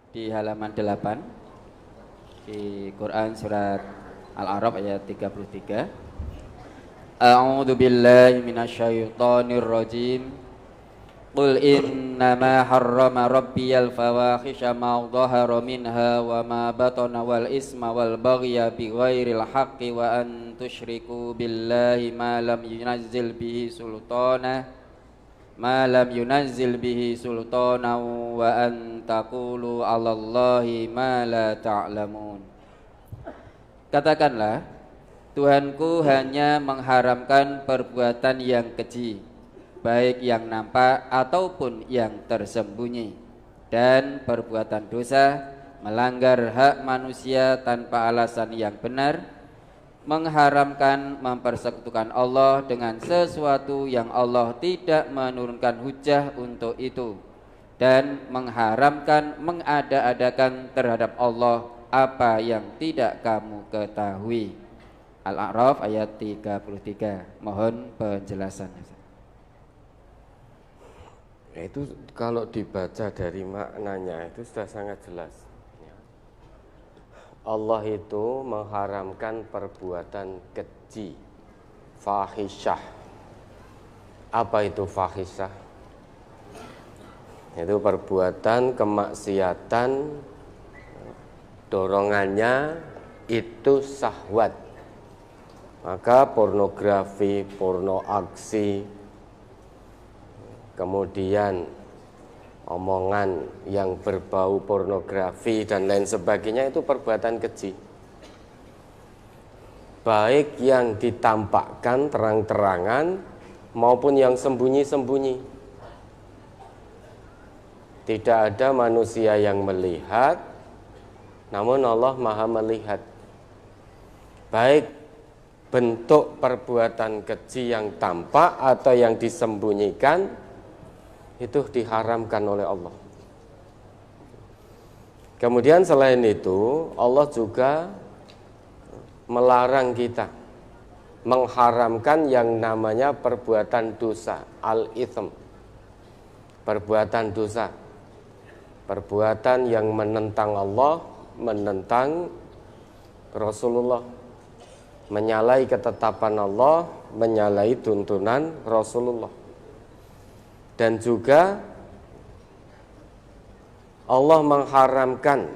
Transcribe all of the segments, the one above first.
di halaman 8 di Quran surat Al-A'raf ayat 33. A'udzu billahi minasyaitonir rajim. Qul innama harrama rabbiyal fawahisha ma dhahara minha wa ma batana wal isma wal baghya bighairil haqqi wa an tusyriku billahi ma lam yunazzil bihi sultana wa an taqulu 'alallahi ma la ta'lamun. Katakanlah, Tuhanku hanya mengharamkan perbuatan yang keji, baik yang nampak ataupun yang tersembunyi, dan perbuatan dosa, melanggar hak manusia tanpa alasan yang benar, mengharamkan mempersekutukan Allah dengan sesuatu yang Allah tidak menurunkan hujjah untuk itu, dan mengharamkan mengada-adakan terhadap Allah apa yang tidak kamu ketahui. Al-A'raf ayat 33. Mohon penjelasannya. Itu kalau dibaca dari maknanya itu sudah sangat jelas. Allah itu mengharamkan perbuatan keji, fahisyah. Apa itu fahisyah? Itu perbuatan kemaksiatan, dorongannya itu syahwat. Maka pornografi, porno aksi, kemudian omongan yang berbau pornografi dan lain sebagainya itu perbuatan keji. Baik yang ditampakkan terang-terangan maupun yang sembunyi-sembunyi. Tidak ada manusia yang melihat, namun Allah Maha melihat. Baik bentuk perbuatan keji yang tampak atau yang disembunyikan itu diharamkan oleh Allah. Kemudian selain itu Allah juga melarang kita, mengharamkan yang namanya perbuatan dosa, al-itsm. Perbuatan dosa, perbuatan yang menentang Allah, menentang Rasulullah, menyalahi ketetapan Allah, menyalahi tuntunan Rasulullah. Dan juga Allah mengharamkan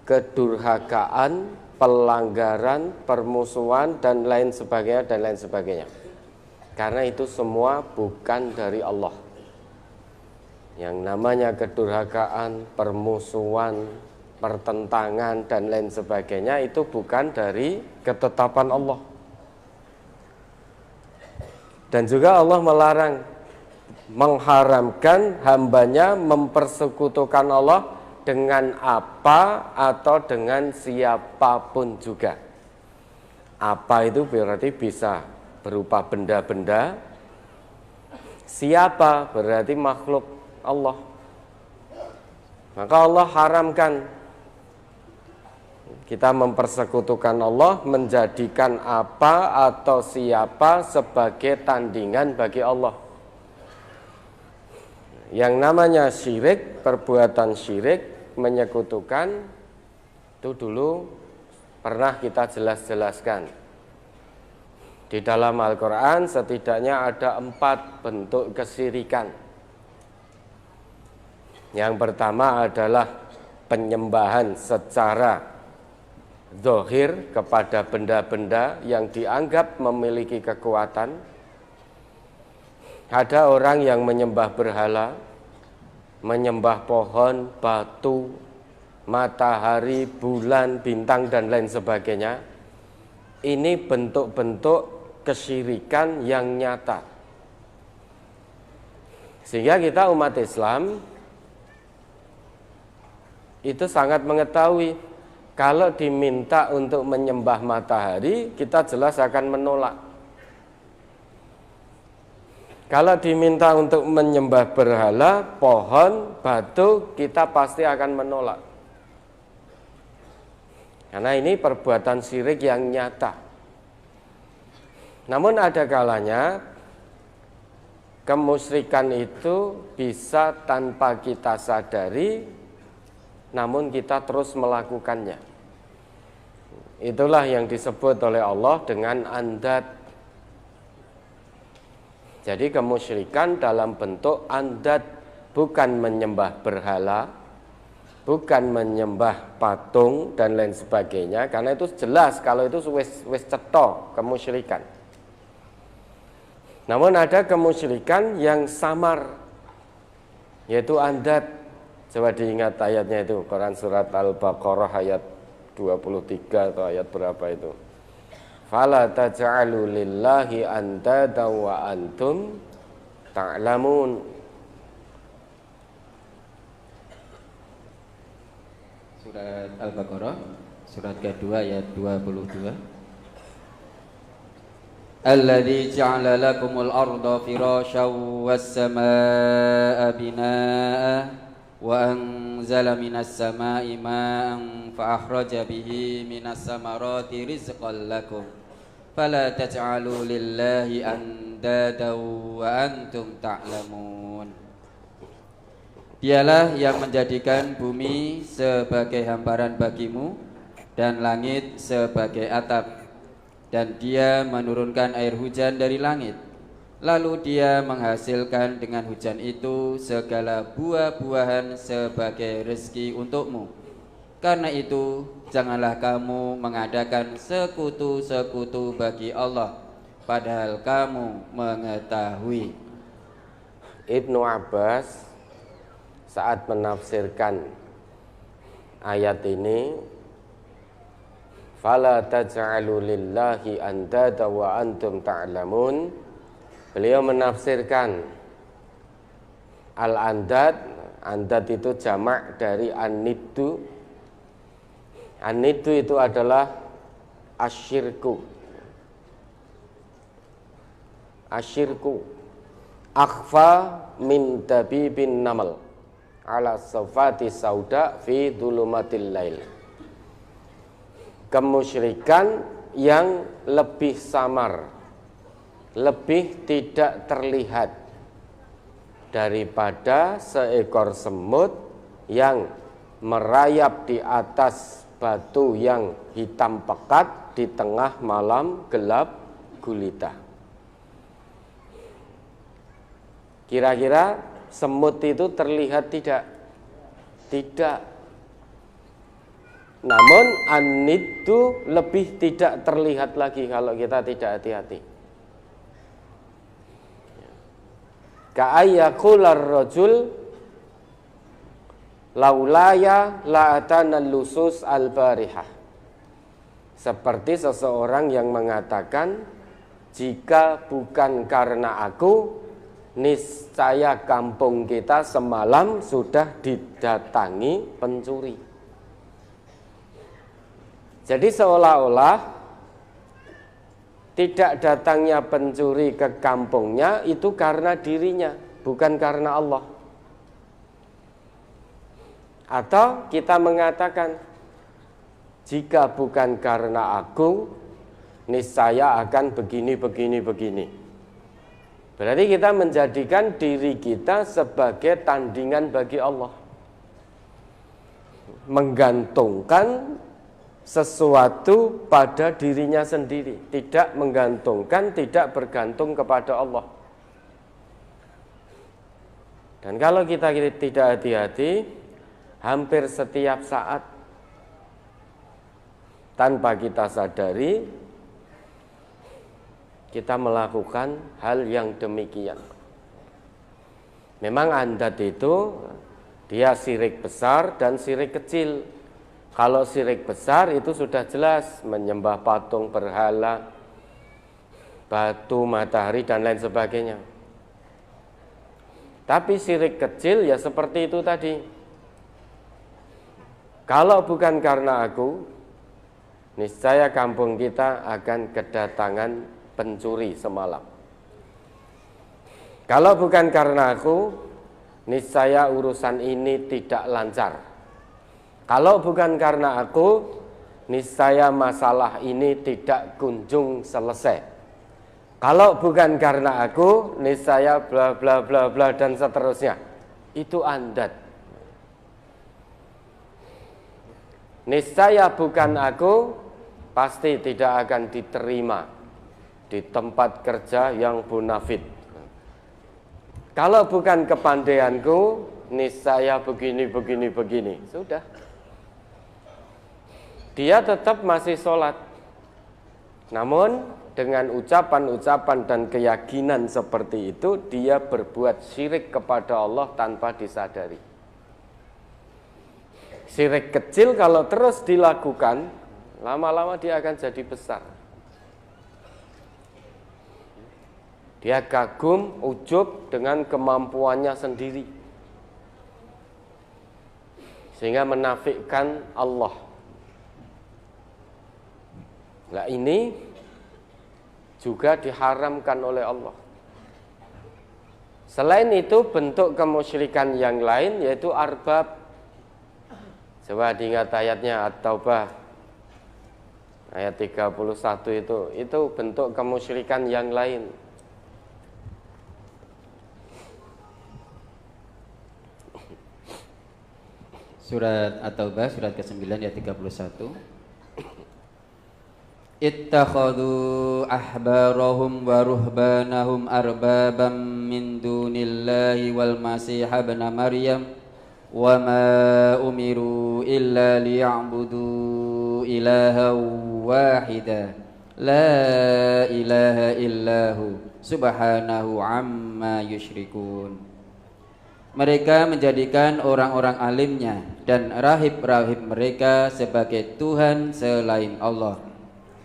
kedurhakaan, pelanggaran, permusuhan dan lain sebagainya. Karena itu semua bukan dari Allah. Yang namanya kedurhakaan, permusuhan, pertentangan dan lain sebagainya itu bukan dari ketetapan Allah. Dan juga Allah melarang, mengharamkan hambanya mempersekutukan Allah dengan apa atau dengan siapapun juga. Apa itu berarti bisa berupa benda-benda, siapa berarti makhluk Allah. Maka Allah haramkan kita mempersekutukan Allah, menjadikan apa atau siapa sebagai tandingan bagi Allah. Yang namanya syirik, perbuatan syirik, menyekutukan, itu dulu pernah kita jelaskan. Di dalam Al-Quran setidaknya ada 4 bentuk kesyirikan. Yang pertama adalah penyembahan secara zahir kepada benda-benda yang dianggap memiliki kekuatan. Ada orang yang menyembah berhala, menyembah pohon, batu, matahari, bulan, bintang dan lain sebagainya. Ini bentuk-bentuk kesyirikan yang nyata. Sehingga kita umat Islam itu sangat mengetahui kalau diminta untuk menyembah matahari, kita jelas akan menolak. Kalau diminta untuk menyembah berhala, pohon, batu, kita pasti akan menolak. Karena ini perbuatan syirik yang nyata. Namun ada kalanya kemusyrikan itu bisa tanpa kita sadari namun kita terus melakukannya. Itulah yang disebut oleh Allah dengan andad. Jadi kemusyrikan dalam bentuk andad, bukan menyembah berhala, bukan menyembah patung dan lain sebagainya, karena itu jelas kalau itu wis cetha kemusyrikan. Namun ada kemusyrikan yang samar, yaitu andad. Coba diingat ayatnya itu, Quran surat Al-Baqarah ayat 23 atau ayat berapa itu. Fala taj'alu lillahi andada wa antum ta'lamun. Surat Al-Baqarah, surat kedua ayat 22. Alladzi ja'ala lakumul arda firasyan was samaa'a binaa'a wa anzala minas samaa'i maa'an fa akhraja bihi minas samarati rizqan lakum fala taj'alu lillahi andada wa antum ta'lamun. Dialah yang menjadikan bumi sebagai hamparan bagimu dan langit sebagai atap, dan Dia menurunkan air hujan dari langit, lalu Dia menghasilkan dengan hujan itu segala buah-buahan sebagai rezeki untukmu. Karena itu janganlah kamu mengadakan sekutu-sekutu bagi Allah, padahal kamu mengetahui. Ibnu Abbas saat menafsirkan ayat ini, fala taj'alu lillahi andada wa antum ta'lamun, beliau menafsirkan al-andad, andad itu jamak dari an-niddu. An-niddu itu adalah asyirku. Asyirku akhfa min dabibin namal ala safati sauda fi dhulumatil lail. Kemusyrikan yang lebih samar, lebih tidak terlihat daripada seekor semut yang merayap di atas batu yang hitam pekat di tengah malam gelap gulita. Kira-kira semut itu terlihat tidak? Tidak. Namun an-niddu lebih tidak terlihat lagi kalau kita tidak hati-hati. Ka'ayyakular rajul laulaya la'atana lusus al-barihah. Seperti seseorang yang mengatakan, jika bukan karena aku, niscaya kampung kita semalam sudah didatangi pencuri. Jadi seolah-olah tidak datangnya pencuri ke kampungnya itu karena dirinya, bukan karena Allah. Atau kita mengatakan, jika bukan karena aku, niscaya akan begini. Berarti kita menjadikan diri kita sebagai tandingan bagi Allah, menggantungkan sesuatu pada dirinya sendiri, tidak menggantungkan, tidak bergantung kepada Allah. Dan kalau kita tidak hati-hati, hampir setiap saat tanpa kita sadari kita melakukan hal yang demikian. Memang andad itu dia syirik besar dan syirik kecil. Kalau syirik besar itu sudah jelas, menyembah patung, berhala, batu, matahari dan lain sebagainya. Tapi syirik kecil ya seperti itu tadi. Kalau bukan karena aku, niscaya kampung kita akan kedatangan pencuri semalam. Kalau bukan karena aku, niscaya urusan ini tidak lancar. Kalau bukan karena aku, niscaya masalah ini tidak kunjung selesai. Kalau bukan karena aku, niscaya bla bla bla bla dan seterusnya. Itu andad. niscaya bukan aku, pasti tidak akan diterima di tempat kerja yang munafik. Kalau bukan kepandaianku, niscaya begini. Sudah. Dia tetap masih sholat. Namun dengan ucapan-ucapan dan keyakinan seperti itu, dia berbuat syirik kepada Allah tanpa disadari. Syirik kecil kalau terus dilakukan, lama-lama dia akan jadi besar. Dia kagum, ujub dengan kemampuannya sendiri, sehingga menafikkan Allah. Nah, ini juga diharamkan oleh Allah. Selain itu, bentuk kemusyrikan yang lain yaitu arbab. Coba diingat ayatnya At-Taubah ayat 31 itu bentuk kemusyrikan yang lain. Surat At-Taubah surat ke-9 ayat 31. Ittakhadhu ahbarahum wa ruhbanahum arbabam min dunillahi wal masih ibn Maryam wa ma umiru illa liya'budu ilaha wahida la ilaha illahu subhanahu amma yusyrikun. Mereka menjadikan orang-orang alimnya dan rahib-rahib mereka sebagai Tuhan selain Allah,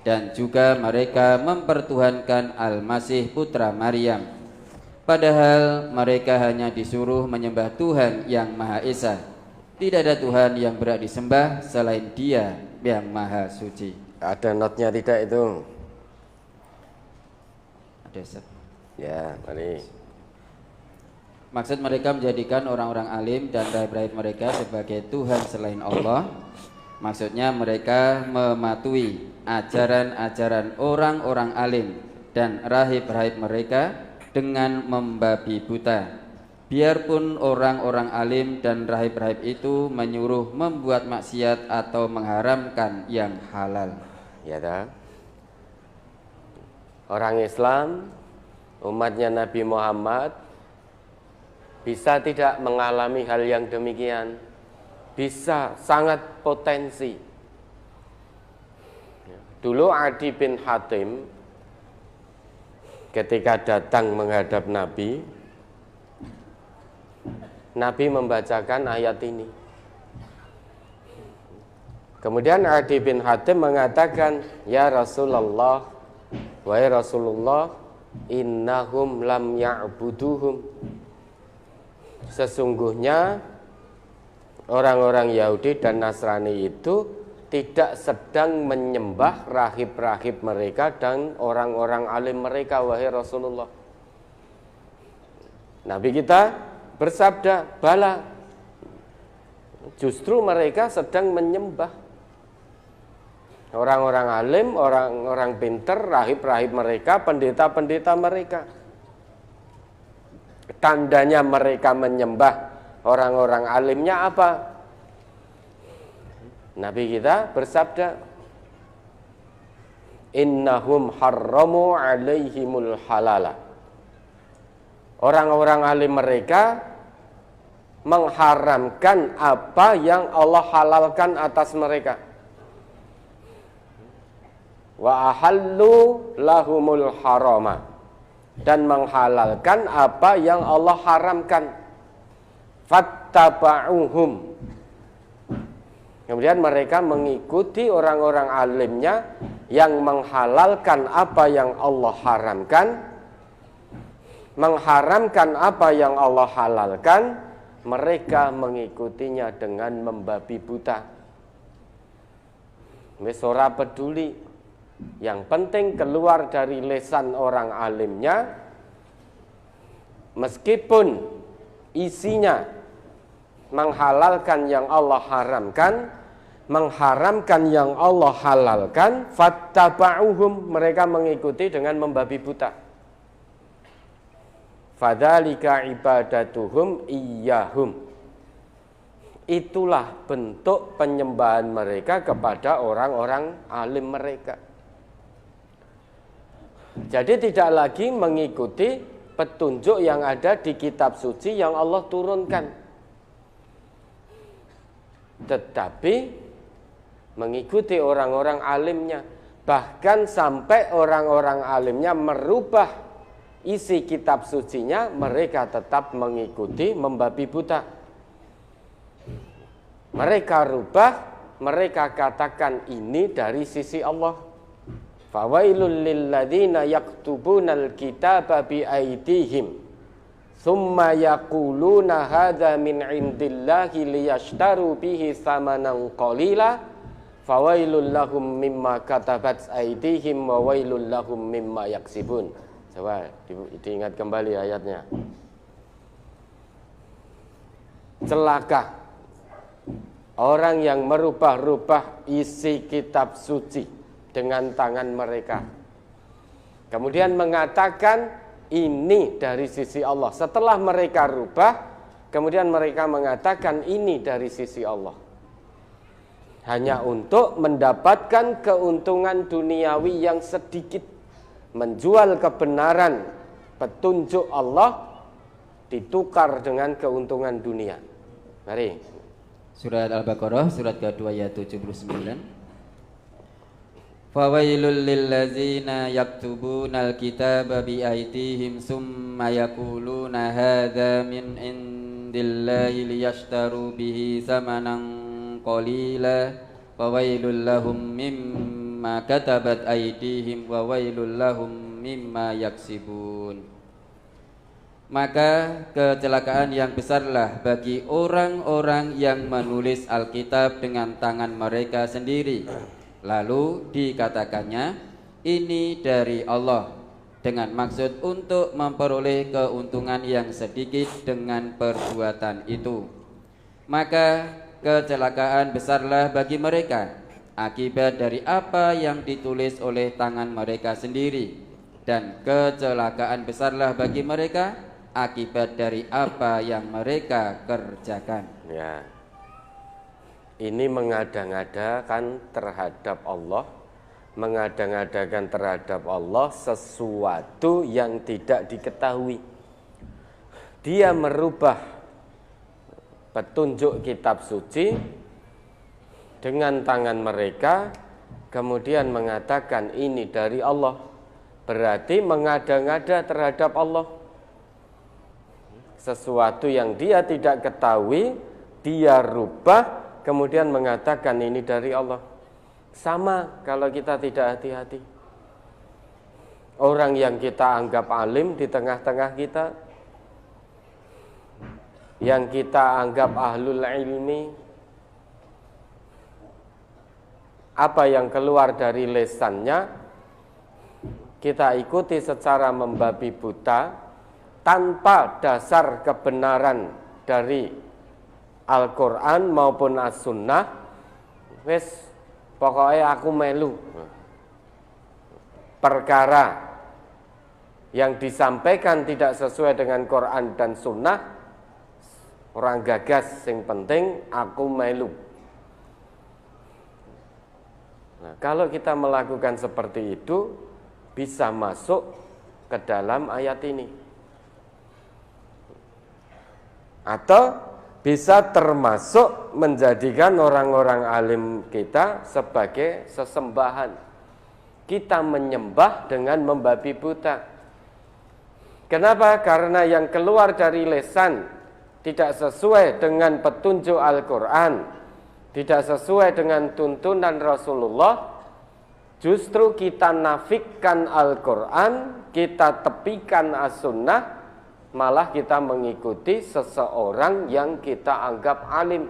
dan juga mereka mempertuhankan Al-Masih putra Maryam, padahal mereka hanya disuruh menyembah Tuhan yang Maha Esa. Tidak ada Tuhan yang berhak disembah selain Dia yang Maha Suci. Ada notnya tidak itu? Ada, Ustaz. Ya, mari. Maksud mereka menjadikan orang-orang alim dan rahib-rahib mereka sebagai Tuhan selain Allah. Maksudnya mereka mematuhi ajaran-ajaran orang-orang alim dan rahib-rahib mereka dengan membabi buta. Biarpun orang-orang alim dan rahib-rahib itu menyuruh membuat maksiat atau mengharamkan yang halal. Ya dah. Orang Islam, umatnya Nabi Muhammad, bisa tidak mengalami hal yang demikian? Bisa, sangat potensi. Dulu Adi bin Hatim ketika datang menghadap Nabi, Nabi membacakan ayat ini. Kemudian Adi bin Hatim mengatakan, "Ya Rasulullah, wahai Rasulullah, innahum lam ya'buduhum." Sesungguhnya orang-orang Yahudi dan Nasrani itu tidak sedang menyembah rahib-rahib mereka dan orang-orang alim mereka, wahai Rasulullah. Nabi kita bersabda, bala, justru mereka sedang menyembah orang-orang alim, orang-orang pinter, rahib-rahib mereka, pendeta-pendeta mereka. Tandanya mereka menyembah orang-orang alimnya apa? Nabi kita bersabda, innahum harramu alaihimul halala. Orang-orang alim mereka mengharamkan apa yang Allah halalkan atas mereka. Wa ahallu lahumul harama, dan menghalalkan apa yang Allah haramkan. Fattaba'uhum, kemudian mereka mengikuti orang-orang alimnya yang menghalalkan apa yang Allah haramkan, mengharamkan apa yang Allah halalkan. Mereka mengikutinya dengan membabi buta. Wis ora peduli, yang penting keluar dari lisan orang alimnya, meskipun isinya menghalalkan yang Allah haramkan, mengharamkan yang Allah halalkan. Fattaba'uhum, mereka mengikuti dengan membabi buta. Fadzalika ibadatuhum iyyahum, itulah bentuk penyembahan mereka kepada orang-orang alim mereka. Jadi tidak lagi mengikuti petunjuk yang ada di kitab suci yang Allah turunkan, tetapi mengikuti orang-orang alimnya. Bahkan sampai orang-orang alimnya merubah isi kitab sucinya, mereka tetap mengikuti, membabi buta. Mereka rubah, mereka katakan ini dari sisi Allah. Fawailul lilladzina yaktubunal kitaba bi aydihim thumma yaquluna hadza min indillahi liyashtaru bihi thamanan qalila fawailul lahum mimma katabat aydihim wa wailul lahum mimma yaksibun. Coba diingat kembali ayatnya. Celaka orang yang merubah-rubah isi kitab suci dengan tangan mereka, kemudian mengatakan ini dari sisi Allah. Setelah mereka rubah, kemudian mereka mengatakan ini dari sisi Allah, hanya untuk mendapatkan keuntungan duniawi yang sedikit, menjual kebenaran petunjuk Allah ditukar dengan keuntungan dunia. Mari. Surat Al-Baqarah surat kedua ayat 79. Fawailul lillazina yaktubunal kitaba bi aydihim summa yaquluna hadza min indillahi liyashtaru bihi thamanan qalila fawailul lahum mimma katabat aydihim wa wailul lahum mimma yaksibun. Maka kecelakaan yang besarlah bagi orang-orang yang menulis Alkitab dengan tangan mereka sendiri, lalu dikatakannya ini dari Allah, dengan maksud untuk memperoleh keuntungan yang sedikit dengan perbuatan itu. Maka kecelakaan besarlah bagi mereka akibat dari apa yang ditulis oleh tangan mereka sendiri, dan kecelakaan besarlah bagi mereka akibat dari apa yang mereka kerjakan. Ya, ini mengada-ngadakan terhadap Allah, mengada-ngadakan terhadap Allah sesuatu yang tidak diketahui. Dia merubah petunjuk kitab suci dengan tangan mereka, kemudian mengatakan ini dari Allah. Berarti mengada-ngada terhadap Allah. Sesuatu yang dia tidak ketahui, dia rubah, kemudian mengatakan ini dari Allah. Sama kalau kita tidak hati-hati. Orang yang kita anggap alim di tengah-tengah kita, yang kita anggap ahlul ilmi, apa yang keluar dari lisannya kita ikuti secara membabi buta, tanpa dasar kebenaran dari Al-Quran maupun As-Sunnah. Wes pokoknya aku melu. Perkara yang disampaikan tidak sesuai dengan Quran dan Sunnah, orang gagas, yang penting aku melu. Nah, kalau kita melakukan seperti itu, bisa masuk ke dalam ayat ini, atau bisa termasuk menjadikan orang-orang alim kita sebagai sesembahan. Kita menyembah dengan membabi buta. Kenapa? Karena yang keluar dari lisan tidak sesuai dengan petunjuk Al-Quran, tidak sesuai dengan tuntunan Rasulullah. Justru kita nafikkan Al-Quran, kita tepikan As-Sunnah, malah kita mengikuti seseorang yang kita anggap alim.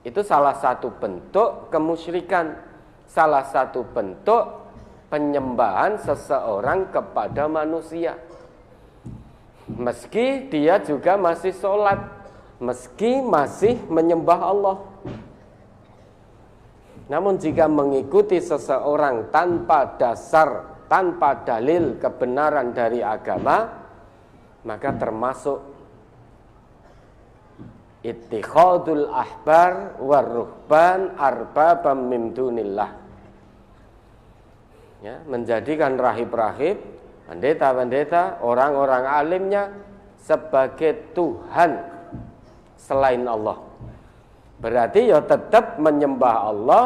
Itu salah satu bentuk kemusyrikan, salah satu bentuk penyembahan seseorang kepada manusia. Meski dia juga masih sholat, meski masih menyembah Allah. Namun jika mengikuti seseorang tanpa dasar, tanpa dalil kebenaran dari agama, maka termasuk ittikhadul ahbar waruhban arbabam min dunillah. Ya, menjadikan rahib-rahib, pendeta-pendeta, orang-orang alimnya sebagai Tuhan selain Allah. Berarti ya tetap menyembah Allah,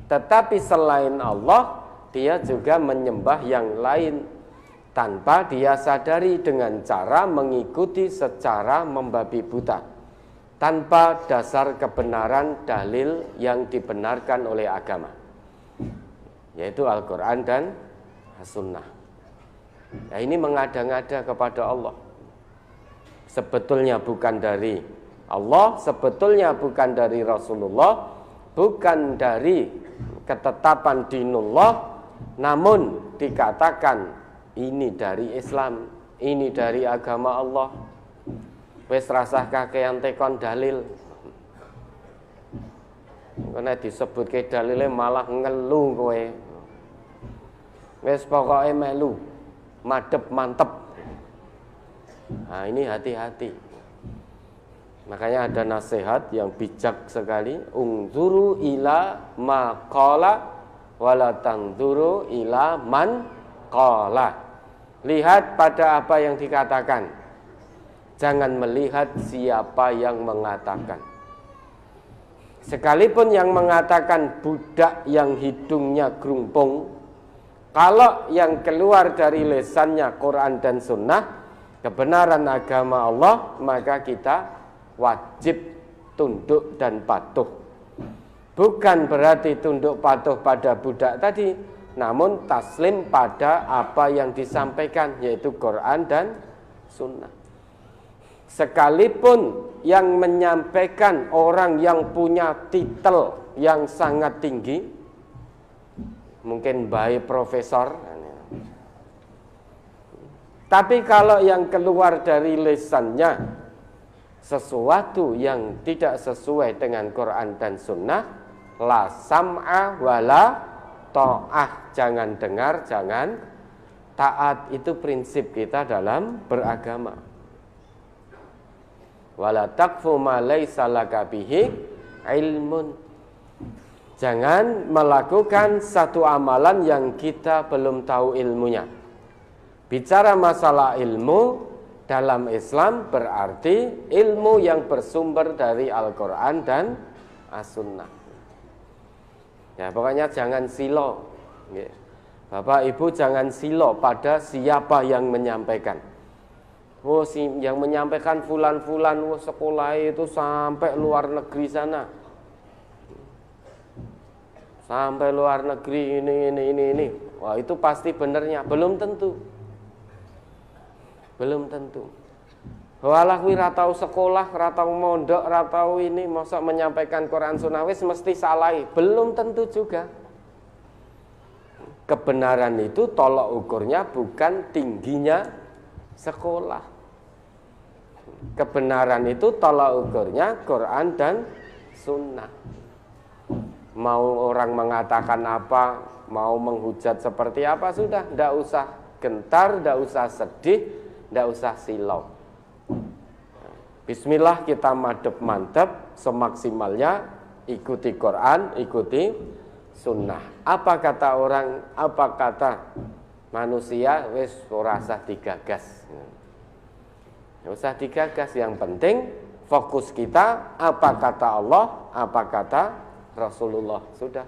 tetapi selain Allah dia juga menyembah yang lain tanpa dia sadari dengan cara mengikuti secara membabi buta, tanpa dasar kebenaran dalil yang dibenarkan oleh agama, yaitu Al-Quran dan As-Sunnah. Nah, ini mengada-ngada kepada Allah. Sebetulnya bukan dari Allah, sebetulnya bukan dari Rasulullah, bukan dari ketetapan dinullah, namun dikatakan ini dari Islam, ini dari agama Allah. Wes rasah kakean tekon dalil. Karena disebut ke dalilnya malah ngeluh kowe. Wes pokoknya melu, madep mantep. Nah, ini hati-hati. Makanya ada nasihat yang bijak sekali, ungzuru ila ma qala wala tanzuru ila man qala. Lihat pada apa yang dikatakan, jangan melihat siapa yang mengatakan. Sekalipun yang mengatakan budak yang hidungnya gerumpung, kalau yang keluar dari lisannya Quran dan Sunnah, kebenaran agama Allah, maka kita wajib tunduk dan patuh. Bukan berarti tunduk patuh pada budak tadi, namun taslim pada apa yang disampaikan, yaitu Quran dan Sunnah. Sekalipun yang menyampaikan orang yang punya titel yang sangat tinggi, mungkin baik profesor, tapi kalau yang keluar dari lisannya sesuatu yang tidak sesuai dengan Quran dan Sunnah, la sam'a wala ta'ah, jangan dengar, jangan taat. Itu prinsip kita dalam beragama. Wala taqfu ma laisa laka bihi ilmun. Jangan melakukan satu amalan yang kita belum tahu ilmunya. Bicara masalah ilmu dalam Islam berarti ilmu yang bersumber dari Al-Quran dan As-Sunnah. Ya, pokoknya jangan silo. Bapak Ibu jangan silo pada siapa yang menyampaikan. Oh, yang menyampaikan fulan-fulan, sekolah itu sampai luar negeri sana. Sampai luar negeri ini. Wah, itu pasti benernya. Belum tentu. Belum tentu. Walah kuwi ra tau sekolah, ra tau mondok, ra tau ini, masa menyampaikan Quran Sunnah wis mesti salah. Belum tentu juga. Kebenaran itu tolok ukurnya bukan tingginya sekolah. Kebenaran itu tolok ukurnya Quran dan Sunnah. Mau orang mengatakan apa, mau menghujat seperti apa, sudah, tidak usah gentar, tidak usah sedih, tidak usah silau. Bismillah, kita madep mantep semaksimalnya, ikuti Quran, ikuti Sunnah. Apa kata orang, apa kata manusia, wis ora usah digagas. Nggak usah digagas, yang penting fokus kita apa kata Allah, apa kata Rasulullah, sudah.